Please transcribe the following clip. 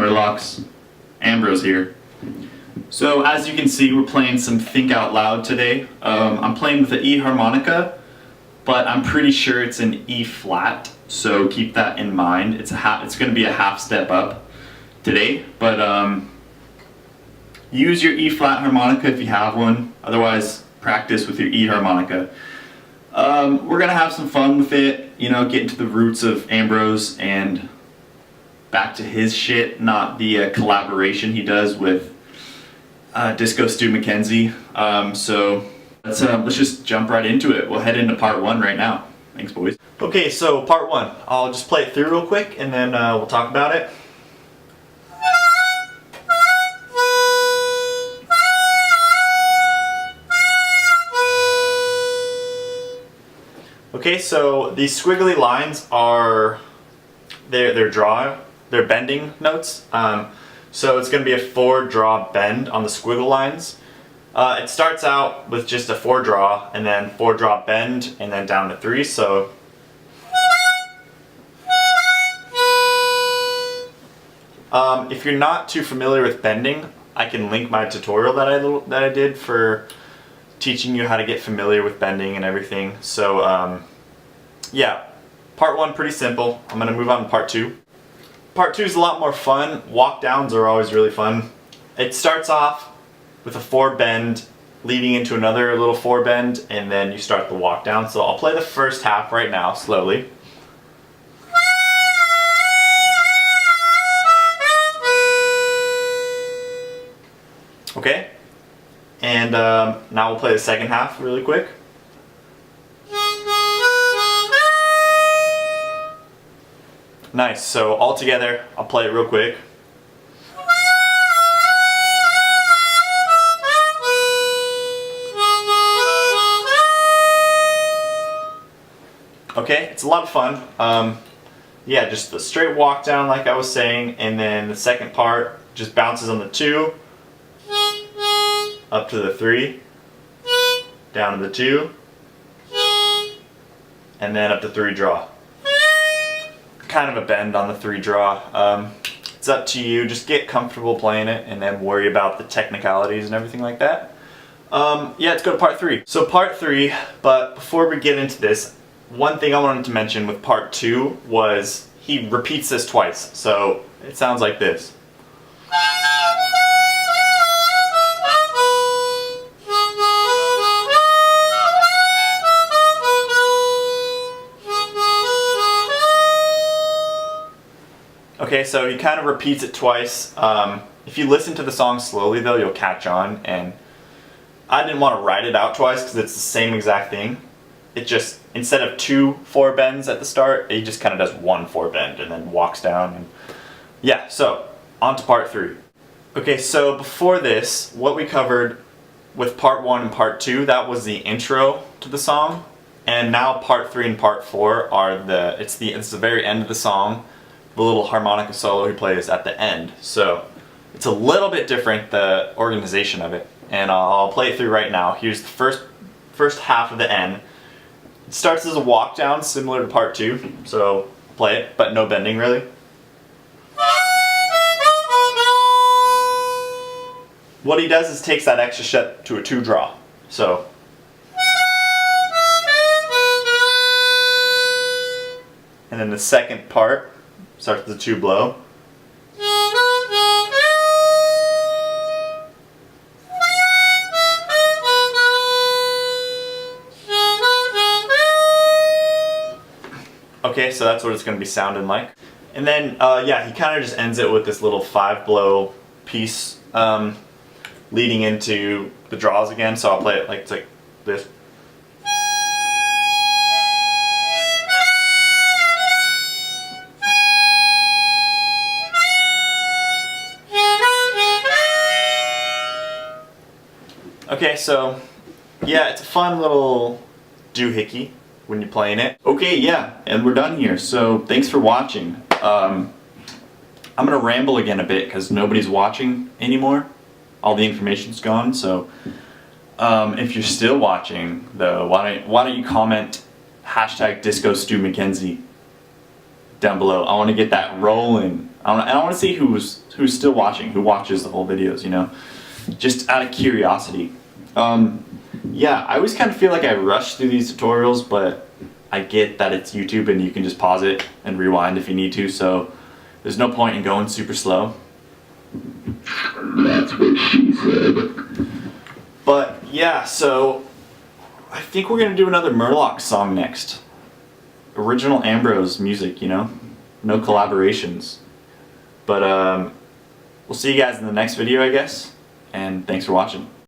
Murlocs, Ambrose here. So as you can see, we're playing some Think Out Loud today. I'm playing with the E harmonica, but I'm pretty sure it's an E flat, so keep that in mind. It's going to be a half step up today, but use your E flat harmonica if you have one. Otherwise, practice with your E harmonica. We're going to have some fun with it, you know, get into the roots of Ambrose and back to his shit, not the collaboration he does with Disco Stu McKenzie. So let's just jump right into it. We'll head into part one right now. Thanks, boys. Okay, so part one. I'll just play it through real quick and then we'll talk about it. Okay, so these squiggly lines are they're bending notes. So it's going to be a 4-draw bend on the squiggle lines. It starts out with just a 4-draw and then 4-draw bend and then down to 3. So if you're not too familiar with bending, I can link my tutorial that I did for teaching you how to get familiar with bending and everything. So yeah, part one pretty simple. I'm going to move on to part two. Part two is a lot more fun. Walk downs are always really fun. It starts off with a 4 bend leading into another little 4 bend, and then you start the walk down. So I'll play the first half right now slowly. Okay, and now we'll play the second half really quick. Nice, so all together, I'll play it real quick. Okay, it's a lot of fun. Yeah, just the straight walk down like I was saying, and then the second part just bounces on the 2, up to the 3, down to the 2, and then up to 3 draw. Kind of a bend on the 3 draw. It's up to you. Just get comfortable playing it and then worry about the technicalities and everything like that. Yeah, let's go to part 3. So part 3, but before we get into this, one thing I wanted to mention with part 2 was he repeats this twice. So it sounds like this. Okay, so he kind of repeats it twice. If you listen to the song slowly though, you'll catch on, and I didn't want to write it out twice because it's the same exact thing. It just, instead of 2 4 bends at the start, he just kind of does 1 4 bend and then walks down. And yeah, so on to part 3. Okay, so before this, what we covered with part 1 and part 2, that was the intro to the song, and now part 3 and part 4 are it's the very end of the song. The little harmonica solo he plays at the end. So it's a little bit different, the organization of it, and I'll play it through right now. Here's the first half of the end. It starts as a walk down similar to part 2, so play it, but no bending really. What he does is takes that extra step to a 2 draw. So and then the second part starts with the 2 blow. Okay, so that's what it's going to be sounding like. And then, yeah, he kind of just ends it with this little 5 blow piece leading into the draws again. So I'll play it like this. Okay, so yeah, it's a fun little doohickey when you're playing it. Okay, yeah, and we're done here. So thanks for watching. I'm gonna ramble again a bit because nobody's watching anymore. All the information's gone. So if you're still watching, though, why don't you comment #Disco Stu McKenzie down below. I want to get that rolling. I want to see who's still watching, who watches the whole videos, you know, just out of curiosity. Yeah, I always kind of feel like I rush through these tutorials, but I get that it's YouTube and you can just pause it and rewind if you need to, so there's no point in going super slow. That's what she said. But yeah, so I think we're gonna do another Murlocs song next. Original Ambrose music, you know? No collaborations. But we'll see you guys in the next video, I guess. And thanks for watching.